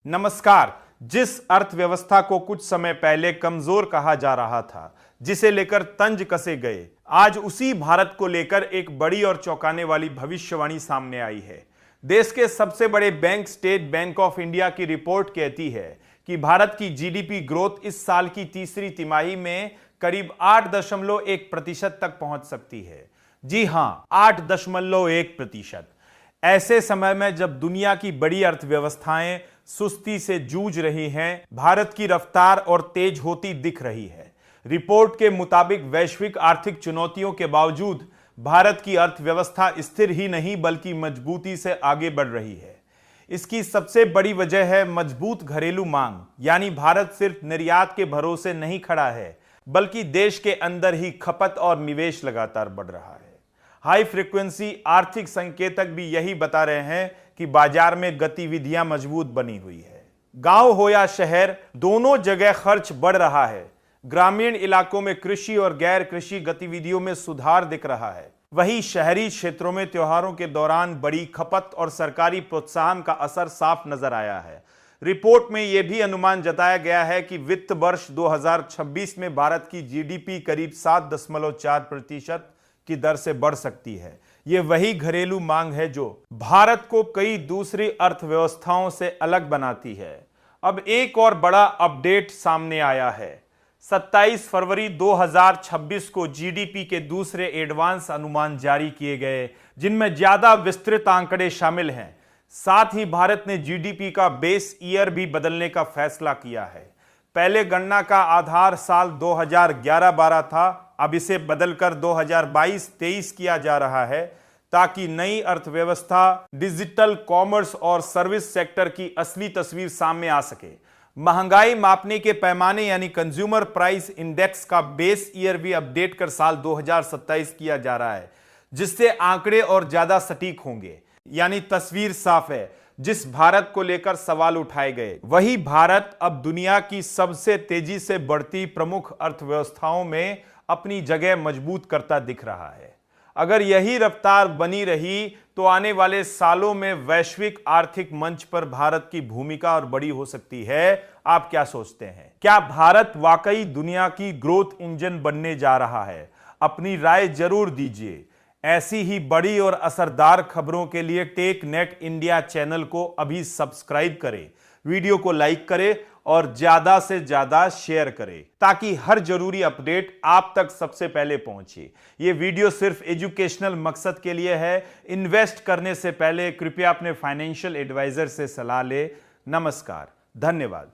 नमस्कार। जिस अर्थव्यवस्था को कुछ समय पहले कमजोर कहा जा रहा था, जिसे लेकर तंज कसे गए, आज उसी भारत को लेकर एक बड़ी और चौंकाने वाली भविष्यवाणी सामने आई है। देश के सबसे बड़े bank state bank of India की रिपोर्ट कहती है कि भारत की जीडीपी ग्रोथ इस साल की तीसरी तिमाही में करीब 8.1% तक पहुंच सकती है। जी हां, 8.1%। ऐसे समय में जब दुनिया की बड़ी अर्थव्यवस्थाएं सुस्ती से जूझ रही हैं, भारत की रफ्तार और तेज होती दिख रही है। रिपोर्ट के मुताबिक वैश्विक आर्थिक चुनौतियों के बावजूद भारत की अर्थव्यवस्था स्थिर ही नहीं बल्कि मजबूती से आगे बढ़ रही है। इसकी सबसे बड़ी वजह है मजबूत घरेलू मांग, यानी भारत सिर्फ निर्यात के भरोसे नहीं खड़ा है बल्कि देश के अंदर ही खपत और निवेश लगातार बढ़ रहा है। हाई फ्रीक्वेंसी आर्थिक संकेतक भी यही बता रहे हैं कि बाजार में गतिविधियां मजबूत बनी हुई है। गांव हो या शहर, दोनों जगह खर्च बढ़ रहा है। ग्रामीण इलाकों में कृषि और गैर कृषि गतिविधियों में सुधार दिख रहा है। वहीं शहरी क्षेत्रों में त्योहारों के दौरान बड़ी खपत और सरकारी प्रोत्साहन का असर साफ नजर आया है। रिपोर्ट में यह भी अनुमान जताया गया है कि वित्त वर्ष 2026 में भारत की जीडीपी करीब 7.4% की दर से बढ़ सकती है। यह वही घरेलू मांग है जो भारत को कई दूसरी अर्थव्यवस्थाओं से अलग बनाती है। अब एक और बड़ा अपडेट सामने आया है। 27 फरवरी 2026 को जीडीपी के दूसरे एडवांस अनुमान जारी किए गए, जिनमें ज्यादा विस्तृत आंकड़े शामिल हैं। साथ ही भारत ने जीडीपी का बेस ईयर भी बदलने का फैसला किया है। पहले गणना का आधार साल 2011-12 था, अब इसे बदलकर 2022-23 किया जा रहा है ताकि नई अर्थव्यवस्था, डिजिटल कॉमर्स और सर्विस सेक्टर की असली तस्वीर सामने आ सके। महंगाई मापने के पैमाने यानी कंज्यूमर प्राइस इंडेक्स का बेस ईयर भी अपडेट कर साल 2027 किया जा रहा है, जिससे आंकड़े और ज्यादा सटीक होंगे। यानी तस्वीर साफ है। जिस भारत को लेकर सवाल उठाए गए, वही भारत अब दुनिया की सबसे तेजी से बढ़ती प्रमुख अर्थव्यवस्थाओं में अपनी जगह मजबूत करता दिख रहा है। अगर यही रफ्तार बनी रही तो आने वाले सालों में वैश्विक आर्थिक मंच पर भारत की भूमिका और बड़ी हो सकती है। आप क्या सोचते हैं? क्या भारत वाकई दुनिया की ग्रोथ इंजन बनने जा रहा है? अपनी राय जरूर दीजिए। ऐसी ही बड़ी और असरदार खबरों के लिए टेक नेट इंडिया चैनल को अभी सब्सक्राइब करें, वीडियो को लाइक करें और ज्यादा से ज्यादा शेयर करें ताकि हर जरूरी अपडेट आप तक सबसे पहले पहुंचे। यह वीडियो सिर्फ एजुकेशनल मकसद के लिए है। इन्वेस्ट करने से पहले कृपया अपने फाइनेंशियल एडवाइजर से सलाह लें। नमस्कार, धन्यवाद।